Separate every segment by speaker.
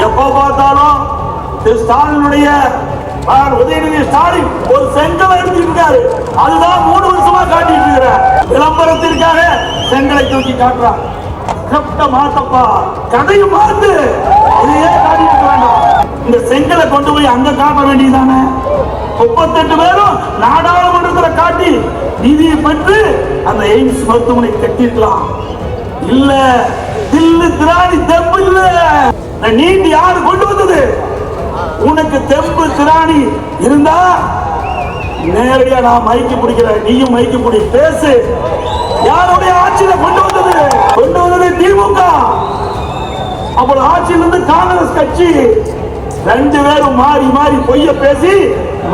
Speaker 1: எப்ப பார்த்தாலும் ஸ்டாலினுடைய உதயநிதி ஸ்டாலின் ஒரு செங்கலை எடுத்திருக்காரு. அதுதான் 3 வருஷமா காட்டிட்டு இருக்கிறார். விளம்பரத்திற்காக செங்கலை தூக்கி காட்டுறார். மாத்தப்பா கதையும் மாத்து, இதையே காட்டிட்டு வேண்டாம். இந்த செங்கலை கொண்டு போய் அங்க காட்ட வேண்டியதானே. 38 பேரும் நாடாளுமன்றத்தில் காட்டி நிதியை பெற்று அந்த எய்ம்ஸ் மருத்துவமனை கட்டிருக்கலாம். இல்ல தில்லு திராணி தெம்பு இல்ல. நீதி யாரு கொண்டு வந்தது? உனக்கு தெம்பு திராணி இருந்தா நேரடியா நான் மைக்கு பிடிக்கிறேன், நீயும் மைக்கு பிடி, பேசு. யாருடைய ஆட்சியில கொண்டு வந்தது? கொண்டு வந்தது திமுக. அப்புறம் ஆட்சியிலிருந்து காங்கிரஸ் கட்சி. 2 பேரும் மாறி மாறி பொய்ய பேசி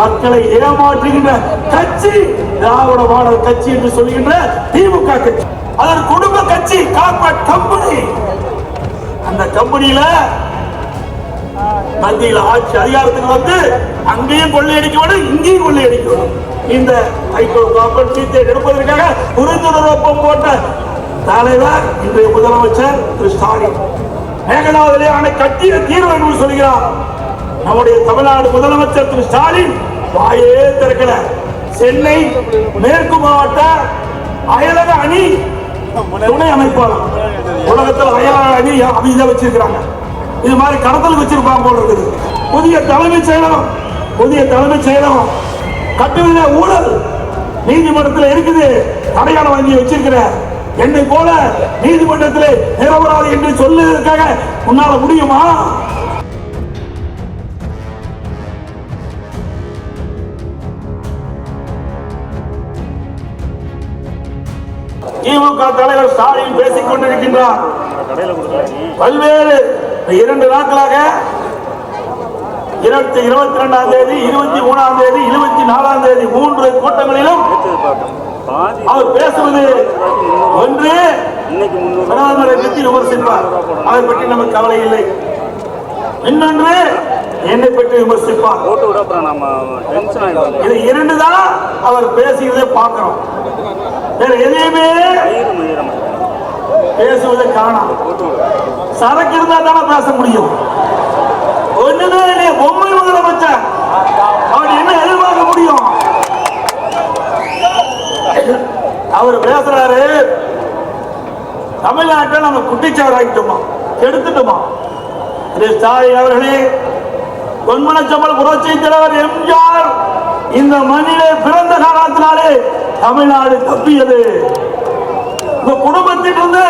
Speaker 1: மக்களை ஏமாற்றுகின்ற கட்சி திராவிட மாடல் கட்சி என்று சொல்கின்ற திமுக கட்சி. அதன் குடும்ப கட்சி, கார்பரேட் கம்பெனி. அந்த கம்பெனியில மத்தியில் ஆட்சி அதிகாரத்துக்கு வந்து அங்கேயும் கொள்ளையடிக்க வேண்டும், இங்கேயும் கொள்ளையடிக்க வேண்டும். இந்த ஹைட்ரோ கார்பன் மீத்தேன் எடுப்பதற்காக புரிந்துணர்வு ஒப்பந்தம் போட்ட தலைவர் இன்றைய முதலமைச்சர் திரு ஸ்டாலின். மேகதாதுவிலே அணை கட்டிய தீர்வு என்று சொல்கிறார். நம்முடைய தமிழ்நாடு முதலமைச்சர் திரு ஸ்டாலின் வாயே திறக்கல. சென்னை மேற்கு மாவட்ட அயலக அணி துணை அமைப்பாளர், உலகத்தில் அயலக அணி அமைதியா வச்சிருக்கிறாங்க. இது மாதிரி கடத்தல் வச்சிருப்பாங்க போல இருக்குது. புதிய தலைமைச் செயலகம் கட்டுவதில ஊழல் நீதிமன்றத்தில் இருக்குது. அடையாளம் வாங்கி வச்சிருக்கிற என்னை போல நீதிமன்றத்தில் நிரபராதி என்று சொல்லுவதற்காக உன்னால முடியுமா? திமுக தலைவர் ஸ்டாலின் பேசிக் கொண்டிருக்கின்றார். பல்வேறு 2 நாட்களாக 22ஆம் தேதி, 23ஆம் தேதி, 24ஆம் தேதி 3 கூட்டங்களிலும் அவர் பேசுவது ஒன்று பிரதமரை பற்றி விமர்சிப்பார். அதை பற்றி நமக்கு கவலை இல்லை. இன்னொன்று என்னை பற்றி விமர்சிப்பார். இது 2 தான் அவர் பேசுவதை பார்க்கிறோம். வேற எதையுமே பேசுவதை காணாம். சரக்கு இருந்தா தானே பேச முடியும். ஒண்ணுமே இல்லையே, பொம்மை முதலமைச்சர். அவர் என்ன எதிர்பார்க்க முடியும்? அவர் பேசுறாரு, தமிழ்நாட்டை நம்ம குட்டிச்சார் ஆகிட்டோமா, கெடுத்துட்டோமா? ஸ்டாலின் அவர்களே, பொன்மனச்சம்பல் புரட்சி தலைவர் எம்ஜிஆர் இந்த மண்ணிலே பிறந்த காரணத்தினாலே தமிழ்நாடு தப்பியது. இந்த குடும்பத்திலிருந்து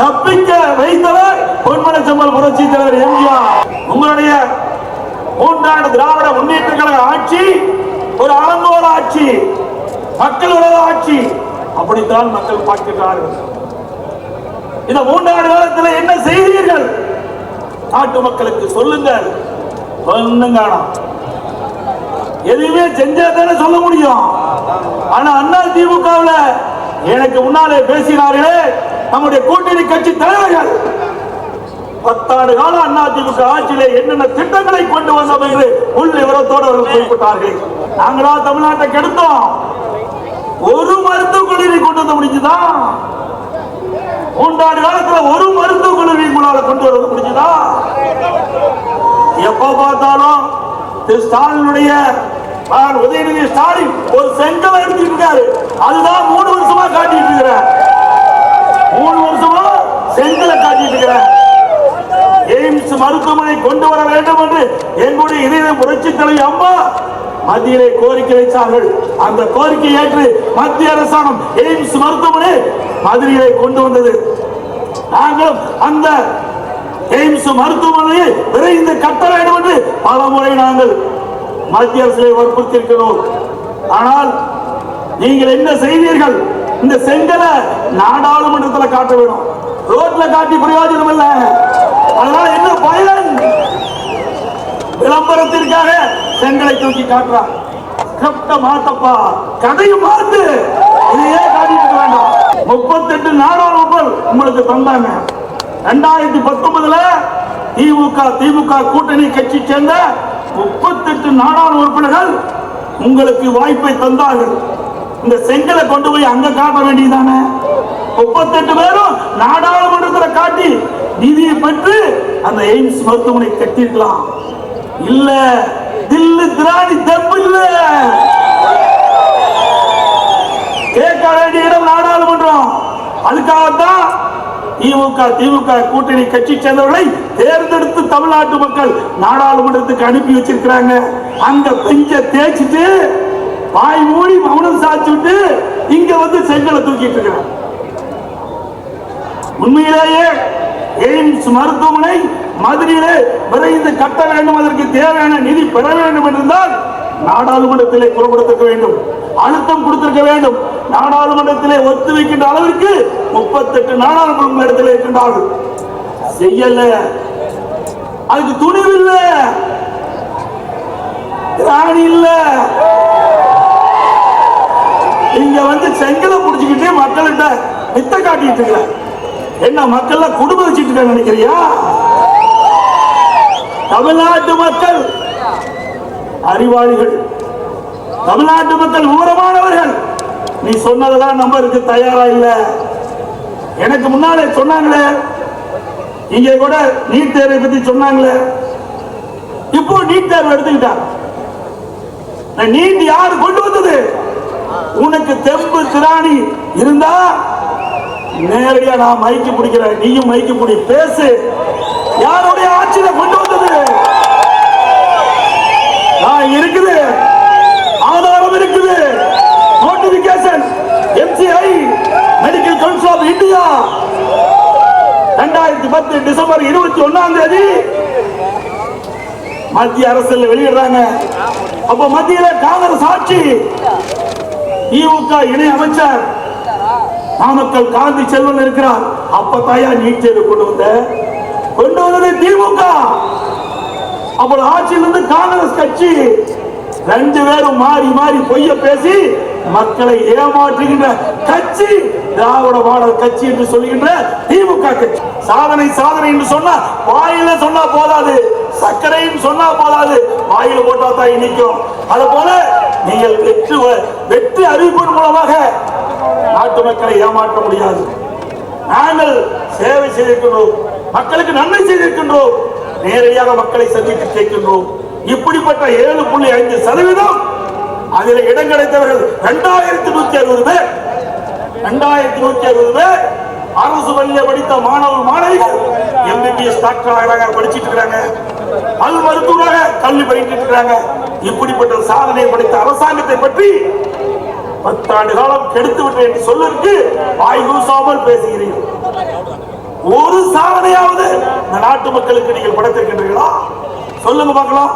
Speaker 1: தப்பிக்க வைத்தவர் பொன்மனச்சம்பல் புரட்சி தலைவர் எம்ஜிஆர். உங்களுடைய 3 ஆண்டு திராவிட முன்னேற்ற கழக ஆட்சி ஒரு அலங்கோல ஆட்சி, மக்கள் விரோத ஆட்சி. அப்படித்தான் மக்கள் பார்க்கிறார்கள். இந்த 3 ஆண்டு காலத்தில் என்ன செய்தீர்கள்? நாட்டு மக்களுக்கு சொல்லுங்கள். ஒண்ணும் காணோம். எதுவுமே செஞ்சாதானே சொல்ல முடியும். ஆனா அண்ணா திமுகவுல எனக்கு முன்னாலே பேசினார்களே நம்முடைய கூட்டணி கட்சி தலைவர்கள், 10 ஆண்டு கால அண்ணா திமுக ஆட்சியிலே என்னென்ன திட்டங்களை கொண்டு வந்தோம் என்று உள் விவரத்தோடு அவர்கள் குறிப்பிட்டார்கள். நாங்களா தமிழ்நாட்டை கெடுத்தோம்? ஒரு மருத்துவக் கல்லூரி கொண்டு வந்த முடிஞ்சுதா? 3 ஆண்டு காலத்தில் ஒரு மருத்துவக் கல்லூரி உங்களால் கொண்டு வர முடிஞ்சுதா? எப்ப பார்த்தாலும் ஸ்டாலினுடைய உதயநிதி ஸ்டாலின் ஒரு செங்கலை எடுத்திருக்காரு. அதுதான் 3 வருஷமா காட்டிட்டு இருக்கிறார். 3 வருஷமா செங்கலை காட்டிட்டு இருக்கிறார். எய்ம்ஸ் மருத்துவமனை கொண்டு வர வேண்டும் என்று எங்களுடைய இதய புரட்சி தலைவி அம்மா மத்தியிலே கோரிக்கை வைத்தார்கள். அந்த கோரிக்கை ஏற்று மத்திய அரசாங்கம் எய்ம்ஸ் மருத்துவமனை மதுரையிலே கொண்டு வந்தது. நாங்கள் அந்த எய்ம்ஸ் மருத்துவமனையை விரைந்து கட்ட வேண்டும் என்று பல முறை நாங்கள் மத்திய அரசை வற்புறுத்தியிருக்கிறோம். ஆனால் நீங்கள் என்ன செய்வீர்கள்? இந்த செங்கலை நாடாளுமன்றத்தில் காட்ட வேண்டும், ரோட்ல காட்டி பிரயோஜனம் இல்லை. அதனால என்ன பயன்? விளம்பரத்திற்காக செங்கலை தூக்கி காட்டுறார். மாத்தப்பா கதையும் மாத்து, இதையே காட்டிட்டு வேண்டாம். 38 நாடாளுமன்றம் உங்களுக்கு தந்தாங்க. 2019 திமுக கூட்டணி கட்சி சேர்ந்த 38 நாடாளுமன்ற உறுப்பினர்கள் உங்களுக்கு வாய்ப்பை தந்தார்கள். இந்த செங்கலை கொண்டு போய் அங்க காட்ட வேண்டியதானே. 38 பேரும் நாடாளுமன்றத்தில் காட்டி நிதியை பெற்று அந்த எய்ம்ஸ் மருத்துவமனை கட்டிருக்கலாம். இல்ல தில்லு திராணி தெம்பு இல்ல. கேட்க வேண்டிய இடம் நாடாளுமன்றம். அதுக்காகத்தான் திமுக கூட்டணி கட்சி சேர்ந்தவர்களை தேர்ந்தெடுத்து தமிழ்நாட்டு மக்கள் நாடாளுமன்றத்துக்கு அனுப்பி வச்சிருக்கிறாங்க. அங்க பெஞ்ச தேய்ச்சிட்டு வாய் மூடி மௌனம் சாச்சுட்டு இங்க வந்து செங்கலை தூக்கிட்டு இருக்கிறாங்க. உண்மையிலேயே எய்ம்ஸ் மருத்துவமனை மதுரையிலே விரைந்து கட்ட வேண்டும், அதற்கு தேவையான நிதி பெற வேண்டும் என்றால் நாடாளுமன்றத்திலே குரல் வேண்டும், அழுத்தம் கொடுத்திருக்க வேண்டும். நாடாளுமன்றத்திலே ஒத்து வைக்கின்ற அளவிற்கு 38 நாடாளுமன்ற இடத்திலே இருக்கின்றார்கள். செய்யல, அதுக்கு துணிவு இல்ல, திராணி இல்ல. இங்க வந்து செங்கலை புடிச்சுக்கிட்டு மக்கள்கிட்ட வித்த காட்டிட்டு இருக்க. என்ன மக்கள் குடும்பம் வச்சுட்டு இருக்க நினைக்கிறியா? தமிழ்நாட்டு மக்கள் அறிவாளிகள், தமிழ்நாட்டு மக்கள் ஊரமானவர்கள். நீ சொன்னதெல்லாம் நம்பருக்கு தயாரா இல்ல. எனக்கு முன்னாலே சொன்னாங்களே, இங்க கூட நீட் தேர்வை பத்தி சொன்னாங்களே, இப்போ நீட் தேர்வு எடுத்துக்கிட்டாங்க. நீட் யாரு கொண்டு வந்தது? உனக்கு தெம்பு திராணி இருந்தா நேரடியா நான் மைக்கு பிடிக்கிறேன், நீயும் மைக்கு பிடி, பேசு. யாருடைய ஆட்சியில கொண்டு வந்தது? இருக்குது, ஆதாரம் இருக்குது. Notification MCI medical council of India 2010 December 21 மத்திய அரசில் வெளியிடுறாங்க. அப்ப மத்தியில காங்கிரஸ் ஆட்சி. திமுக இணை அமைச்சர் நாமக்கல் காந்தி செல்வன் இருக்கிறார். அப்ப தாயா நீட் தேர்வு கொண்டு வந்தது திமுக. அப்போ ஆட்சியிலிருந்து காங்கிரஸ் கட்சி. 2 பேரும் மாறி மாறி பொய்ய பேசி மக்களை ஏமாற்றுகின்ற கட்சி திராவிட மாடல் கட்சி என்று சொல்லுகின்ற திமுக கட்சி. சாதனை சாதனை என்று சொன்னா வாயில சொன்னா போதாது, சர்க்கரைன்னு சொன்னா போதாது, வாயில போட்டா தான் இனிக்கும். அது போல நீங்கள் வெற்றி அறிவிப்பின் மூலமாக நாட்டு மக்களை ஏமாற்ற முடியாது. நாங்கள் சேவை செய்திருக்கின்றோம், மக்களுக்கு நன்மை செய்திருக்கின்றோம், நேரடியாக மக்களை சந்தித்து கேட்கின்றோம். இப்படிப்பட்ட 7.5% அதில் இடம் கிடைத்தவர்கள் 2160 பேர். 2160 பேர் அரசு பள்ளியை படித்த மாணவர் மாணவிகள் MBBS டாக்டராக படிச்சுட்டு இருக்காங்க, பல் மருத்துவராக கல்வி பயின்று இருக்காங்க. இப்படிப்பட்ட சாதனை படைத்த அரசாங்கத்தை பற்றி 10 ஆண்டு காலம் கெடுத்து விட்டேன் என்று சொல்லிருக்கு வாய் கூசாமல் பேசுகிறீர்கள். ஒரு சாதனையாவது இந்த நாட்டு மக்களுக்கு நீங்கள் படைத்திருக்கின்றீர்களா? சொல்லுங்க பார்க்கலாம்.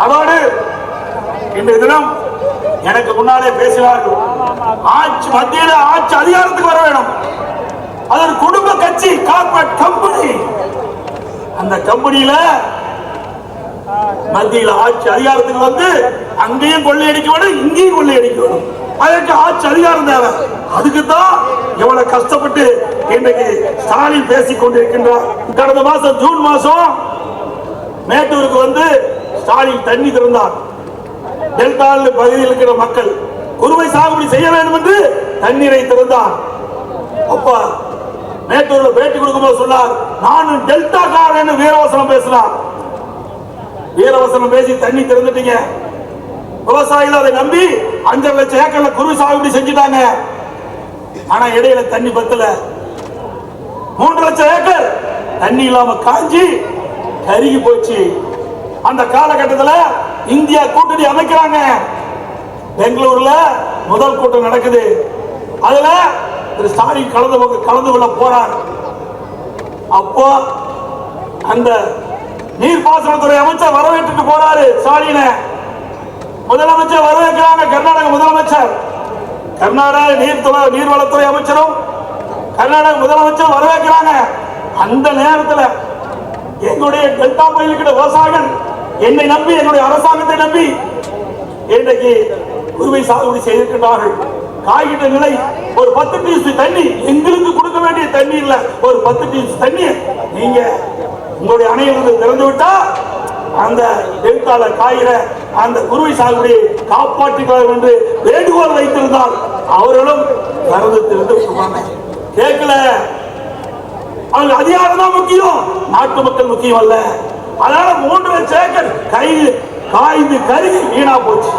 Speaker 1: அதோடு இன்றைய தினம் எனக்கு முன்னாலே பேசினார்கள், ஆட்சி மத்தியில ஆட்சி அதிகாரத்துக்கு வர வேண்டும். அது ஒரு குடும்ப கட்சி, கார்பரேட் கம்பெனி. அந்த கம்பெனியில மத்தியில ஆட்சி அதிகாரத்துக்கு வந்து அங்கேயும் கொள்ளையடிக்க வேண்டும், இங்கேயும் கொள்ளையடிக்க வேண்டும். அதற்கு ஆட்சி அதிகாரம் தேவை. அதுக்கு தான் எவ்வளவு கஷ்டப்பட்டு இன்றைக்கு ஸ்டாலின் பேசிக் கொண்டிருக்கின்றார். கடந்த மாசம் ஜூன் மாசம் மேட்டூருக்கு வந்து ஸ்டாலின் தண்ணி திறந்தார். டெல்டா பகுதியில் இருக்கிற மக்கள் குறுவை சாகுபடி செய்ய வேண்டும் என்று தண்ணீரை திறந்தார். அப்ப மேட்டூர்ல பேட்டி கொடுக்கும்போது சொன்னார், நானும் டெல்டா காரன் வீரவசனம் பேசினார். வீரவசனம் பேசி தண்ணி திறந்துட்டீங்க. விவசாயிகள் அதை நம்பி 5 லட்சம் ஏக்கர்ல குறுவை சாகுபடி செஞ்சுட்டாங்க. ஆனா இடையில தண்ணி பத்தல. 3 லட்சம் ஏக்கர் தண்ணி இல்லாம காஞ்சி கருகி போச்சு. அந்த காலகட்டத்தில் இந்தியா கூட்டணி அமைக்கிறாங்க. பெங்களூர்ல முதல் கூட்டம் நடக்குது. அதுல திரு ஸ்டாலின் கலந்து கொள்ள போறார். அப்போ அந்த நீர்ப்பாசனத்துறை அமைச்சர் வரவேற்றுட்டு போறாரு ஸ்டாலின. முதலமைச்சர் வரவேற்கிறாங்க. கர்நாடக முதலமைச்சர், கர்நாடக நீர்வளத்துறை அமைச்சரும் கர்நாடக முதலமைச்சர் வரவேற்கிறாங்க. அந்த நேரத்தில் எங்களுடைய டெல்டா பகுதியில் விவசாயிகள் என்னை நம்பி, என்னுடைய அரசாங்கத்தை நம்பி இன்றைக்கு குறுவை சாகுபடி செய்திருக்கிறார்கள். காய்கின்ற நிலை ஒரு 10 டிஎம்சி தண்ணி, எங்களுக்கு கொடுக்க வேண்டிய தண்ணி இல்ல, ஒரு 10 டிஎம்சி தண்ணி நீங்க உங்களுடைய அணையிலிருந்து திறந்து விட்டா அந்த டெல்டால காய்கிற அந்த குறுவை சாகுபடியை காப்பாற்றிக்கலாம் என்று வேண்டுகோள் வைத்திருந்தால் அவர்களும் திறந்து திறந்து கேட்கல. அவங்க அதிகாரம் தான் முக்கியம், நாட்டு மக்கள் முக்கியம் அல்ல. அதனால 3 லட்சம் ஏக்கர் காய்ந்து கருகி வீணா போச்சு.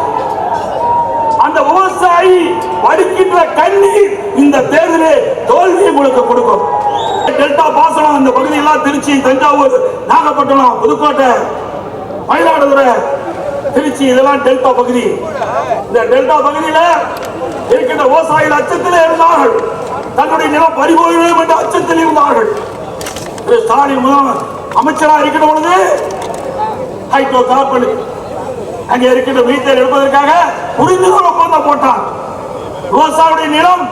Speaker 1: அந்த விவசாயி வடிக்கின்ற கண்ணீர் இந்த தேர்தலே தோல்வியை உங்களுக்கு கொடுக்கும். டெல்டா பாசனம் இந்த பகுதியெல்லாம் திருச்சி, தஞ்சாவூர், நாகப்பட்டினம், புதுக்கோட்டை, மயிலாடுதுறை, திருச்சி இதெல்லாம் டெல்டா பகுதி. இந்த டெல்டா பகுதியில இருக்கின்ற விவசாயிகள் அச்சத்தில் இருந்தார்கள். தன்னுடைய நிலம் பறிபோயிடும் என்ற அச்சத்தில் இருந்தார்கள். ஸ்டாலின் அமைச்சராக இருக்கிற பொழுது ஹைட்ரோ கார்பன் அங்கே இருக்கின்ற மீத்தேன் எடுப்பதற்காக புரிந்துகொள் ஒப்பந்தம் போட்டான். விவசாயியுடைய நிலம்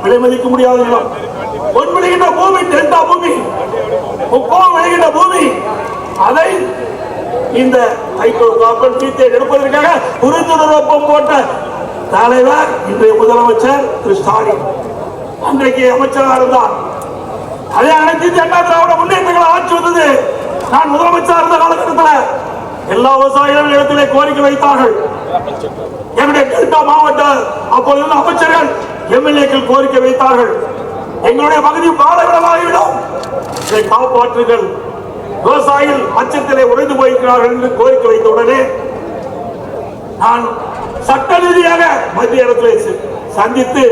Speaker 1: விலை மதிக்க முடியாத நிலம், பொன் விளைகின்ற பூமி, டெல்டா பூமி, முப்பம் விளைகின்ற பூமி, அதை இந்த ஹைட்ரோ கார்பன் மீத்தேன் எடுப்பதற்காக புரிந்துணர்வு ஒப்பந்தம் போட்ட தலைவர் இன்றைய முதலமைச்சர் திரு ஸ்டாலின். அன்றைக்கு அமைச்சராக இருந்தார். அதே அனைத்து அண்ணா திராவிட முன்னேற்றங்கள் ஆட்சி வந்தது. நான் முதலமைச்சராக இருந்த காலகட்டத்தில் எல்லா விவசாயிகளும் இடத்திலே கோரிக்கை வைத்தார்கள். என்னுடைய டெல்டா மாவட்ட அப்பொழுது அமைச்சர்கள், எம்எல்ஏக்கள் கோரிக்கை வைத்தார்கள். எங்களுடைய பகுதி பாலைவனமாகிவிடும், இதை காப்பாற்றுங்கள், விவசாயிகள் அச்சத்திலே உறைந்து போயிருக்கிறார்கள் என்று கோரிக்கை வைத்த உடனே நான் சட்ட ரீதியாக மத்திய அரசிலே சந்தித்து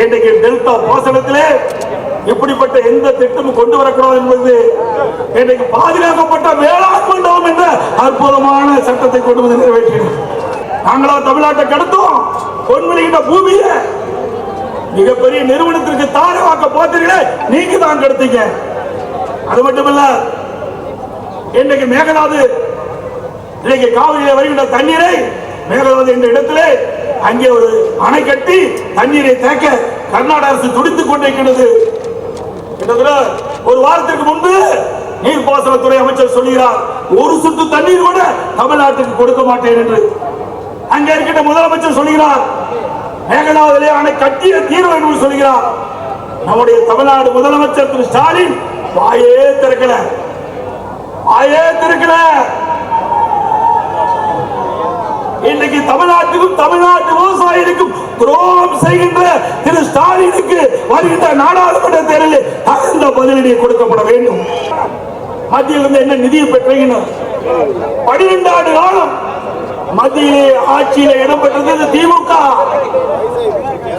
Speaker 1: இன்றைக்கு டெல்டா பாசனத்திலே இப்படிப்பட்ட எந்த திட்டமும் கொண்டு வரக்கூடாது என்பது இன்றைக்கு பாதுகாக்கப்பட்ட வேளாண் மண்டலம் என்ற அற்புதமான சட்டத்தை கொண்டு வந்து நிறைவேற்றினோம். நாங்களா தமிழ்நாட்டை கடத்தோம். பொன்விளைகின்ற பூமியில மிகப்பெரிய நிறுவனத்திற்கு தாரவாக்க போத்தீர்களே, நீங்க தான் கடத்தீங்க. அது மட்டுமல்ல, இன்றைக்கு மேகதாது, இன்றைக்கு காவிரியில வருகின்ற தண்ணீரை மேகதாது என்ற இடத்திலே அங்கே ஒரு அணை கட்டி தண்ணீரை தேக்க கர்நாடக அரசு துடித்துக் கொண்டிருக்கிறது. ஒரு வாரத்திற்கு முன்பு நீர்ப்பாசனத்துறை அமைச்சர் சொல்கிறார், ஒரு சொட்டு தண்ணீர் கூட தமிழ்நாட்டுக்கு கொடுக்க மாட்டேன் என்று. அங்க இருக்கின்ற முதலமைச்சர் சொல்கிறார், மேகதாதுவிலே அணை கட்டிய தீர்வு என்று சொல்கிறார். நம்முடைய தமிழ்நாடு முதலமைச்சர் திரு ஸ்டாலின் வாயே திறக்கல. இன்னைக்கு தமிழ்நாட்டுக்கும் தமிழ்நாட்டு விவசாயிகளுக்கும் துரோகம் செய்கின்ற திரு ஸ்டாலினுக்கு வருகின்ற நாடாளுமன்ற தேர்தலில் தகுந்த பதிலடி கொடுக்கப்பட வேண்டும். மத்தியில் இருந்து என்ன நிதியை பெற்றீங்க? 12 ஆண்டு காலம் மத்தியிலே ஆட்சியில இடம்பெற்றது திமுக,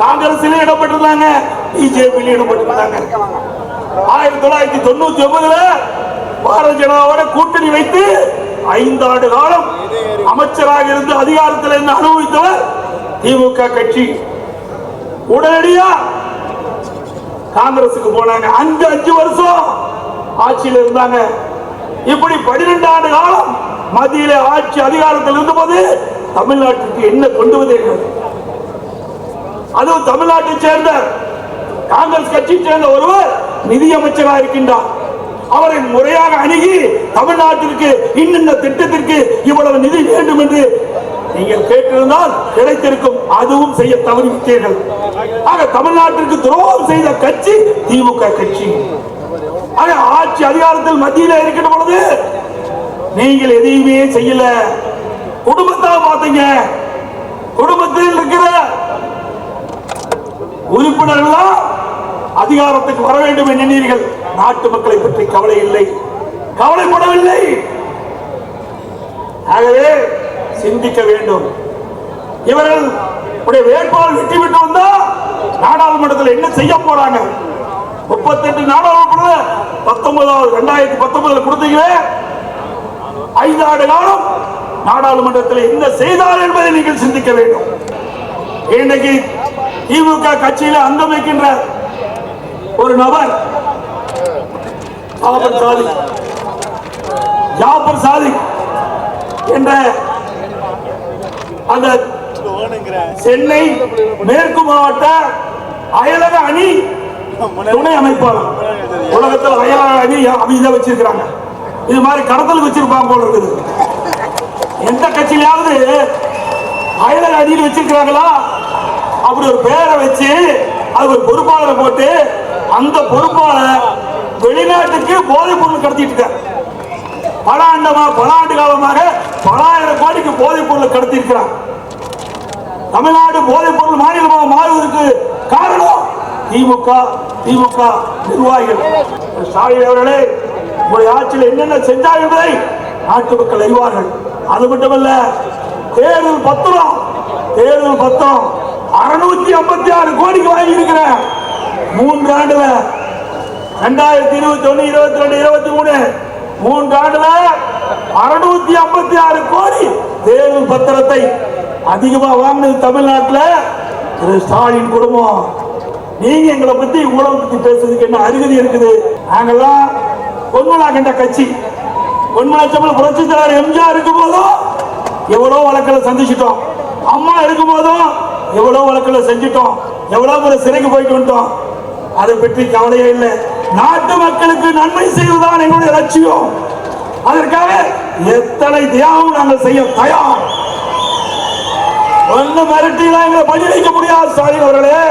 Speaker 1: காங்கிரஸிலே இடம்பெற்றிருந்தாங்க, பிஜேபியில இடம்பெற்றிருந்தாங்க. 1999 பாரதிய ஜனதாவோட கூட்டணி வைத்து 5 ஆண்டு காலம் அமைச்சராக இருந்து அதிகாரத்தில் இருந்து அனுபவித்தவர் திமுக கட்சி. உடனடியா காங்கிரசுக்கு போனாங்க. 5 வருஷம் ஆட்சியில் இருந்தாங்க. இப்படி 12 ஆண்டு காலம் மத்தியிலே ஆட்சி அதிகாரத்தில் இருந்தபோது தமிழ்நாட்டுக்கு என்ன கொண்டு வந்தீர்கள்? அதுவும் தமிழ்நாட்டை சேர்ந்த காங்கிரஸ் கட்சியை சேர்ந்த ஒருவர் நிதியமைச்சராக இருக்கின்றார். அவரை முறையாக அணுகி தமிழ்நாட்டிற்கு இன்னென்ன திட்டத்திற்கு இவ்வளவு நிதி வேண்டும் என்று நீங்கள் கேட்டிருந்தால் கிடைத்திருக்கும். அதுவும் செய்ய தவறிவிட்டீர்கள். ஆக தமிழ்நாட்டிற்கு துரோகம் செய்த கட்சி திமுக கட்சி. ஆக ஆட்சி அதிகாரத்தில் மத்தியில் இருக்கின்ற பொழுது நீங்கள் எதையுமே செய்யல. குடும்பத்தை பார்த்தீங்க. குடும்பத்தில் இருக்கிற உறுப்பினர்கள் அதிகாரத்துக்கு வர வேண்டும் எண்ணினீர்கள். நாட்டு மக்களை பற்றி கவலை இல்லை, கவலைப்படவில்லை. ஆகவே சிந்திக்க வேண்டும். இவர்கள் வேட்பாளர் வெற்றி பெற்று வந்தா நாடாளுமன்றத்தில் என்ன செய்ய போறாங்க? 38 நாடாளுமன்ற 2019 கொடுத்தீங்களே, 5 ஆண்டு காலம் நாடாளுமன்றத்தில் என்ன செய்தார் என்பதை நீங்கள் சிந்திக்க வேண்டும். இன்றைக்கு திமுக கட்சியில அங்கம் வைக்கின்ற ஒரு நபர் ஜாபர் சாதிக் என்ற அந்த சென்னை மேற்கு மாவட்ட அயலக அணி துணை அமைப்பாளர். உலகத்தில் அயலக அணி அப்படிதான் வச்சிருக்கிறாங்க. இது மாதிரி கடத்தலுக்கு வச்சிருப்பாங்க போல இருக்குது. எந்த கட்சியிலாவது அயலக அணியில் வச்சிருக்கிறாங்களா? அப்படி ஒரு பேரை வச்சு அது ஒரு பொறுப்பாளரை போட்டு அந்த பொறுப்பாளர் வெளிநாட்டுக்கு போதைப் பொருள் கடத்திட்டு இருக்கார். பல ஆண்டு காலமாக பல ஆயிரம் கோடிக்கு போதைப் பொருள் கடத்தி இருக்கிறார். தமிழ்நாடு போதைப் பொருள் மாநிலமாக மாறுவதற்கு காரணம் திமுக நிர்வாகிகள். ஸ்டாலின் அவர்களே, உங்களுடைய ஆட்சியில் என்னென்ன செஞ்சார் என்பதை நாட்டு மக்கள் அறிவார்கள். அது மட்டுமல்ல, தேர்தல் பத்திரம் 656 கோடிக்கு வாங்கி இருக்கிற 3 ஆண்டுல 2021, 22, 23 3 ஆண்டுல 656 கோடி தேர்தல் பத்திரத்தை அதிகமா வாங்கினது தமிழ்நாட்டில் திரு ஸ்டாலின் குடும்பம். நீங்க எங்களை பத்தி ஊழல் பத்தி பேசுறதுக்கு என்ன அருகதை இருக்குது? நாங்கெல்லாம் பொன்மலா கண்ட கட்சி. பொன்மலா புரட்சி தலைவர் எம்ஜிஆர் இருக்கும் போதும் எவ்வளவு வழக்கில் சந்திச்சிட்டோம். அம்மா இருக்கும் போதும் எவ்வளவு வழக்கில் செஞ்சிட்டோம். எவ்வளவு முறை சிறைக்கு போயிட்டு வந்துட்டோம். அதை பற்றி கவலையே இல்லை. நாட்டு மக்களுக்கு நன்மை செய்வதுதான் எங்களுடைய லட்சியம். அதற்காக எத்தனை தியாகம் நாங்கள் செய்ய தயார். ஒன்னு மிரட்டிலாம் எங்களை பணி வைக்க முடியாது. ஸ்டாலின் அவர்களே,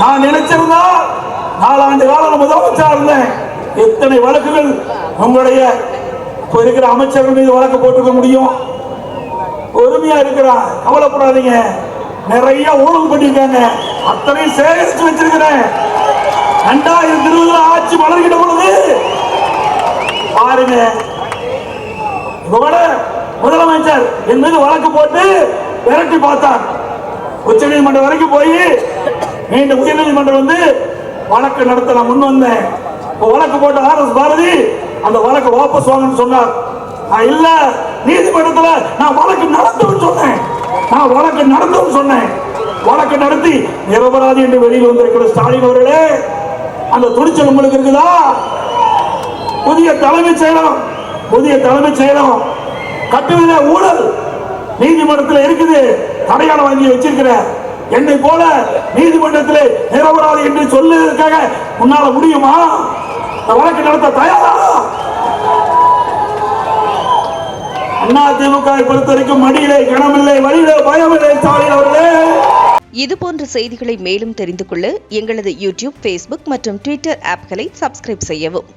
Speaker 1: நான் நினைச்சிருந்தா 4 ஆண்டு காலம் முதலமைச்சர் இருந்தேன். எத்தனை வழக்குகள் உங்களுடைய இப்ப இருக்கிற அமைச்சர்கள் மீது வழக்கு போட்டுக்க முடியும். பொறுமையா இருக்கிறான், கவலைப்படாதீங்க. நிறைய ஊழல் பண்ணிருக்காங்க, அத்தனையும் சேகரித்து வச்சிருக்கிறேன். 2020 ஆட்சி வளர்கிற பொழுது பாருங்க, முதலமைச்சர் என் மீது வழக்கு போட்டு விரட்டி பார்த்தார். உச்ச நீதிமன்றம் வரைக்கும் போய் மீண்டும் உயர் நீதிமன்றம் வந்து வழக்கு நடத்த நான் முன் வந்தேன். வழக்கு போட்ட RS பாரதி அந்த வழக்கு வாபஸ் வாங்கன்னு சொன்னார். இல்ல, நீதிமன்றத்தில் நான் வழக்கு நடத்தும் சொன்னேன். வழக்கு நடத்தி நிரபராதி என்று வெளியில் வந்திருக்கிற ஸ்டாலின் அவர்களே, அந்த துணிச்சல் உங்களுக்கு இருக்குதா? புதிய தலைமைச் செயலம் கட்டுவத ஊழல் நீதிமன்றத்தில் இருக்குது. தடையாள வாங்கி வச்சிருக்கிற என்னை போல நீதிமன்றத்தில் நிரபராதி என்று சொல்லுவதற்காக உன்னால முடியுமா? வழக்கு நடத்த தயாரா? அதிமுக பொறுத்த வரைக்கும் மடியிலே கனமில்லை, வழியிலே பயமில்லை. ஸ்டாலின் அவர்களே,
Speaker 2: இதுபோன்ற செய்திகளை மேலும் தெரிந்து கொள்ள எங்களது யூடியூப், Facebook மற்றும் Twitter ஆப்களை சப்ஸ்கிரைப் செய்யவும்.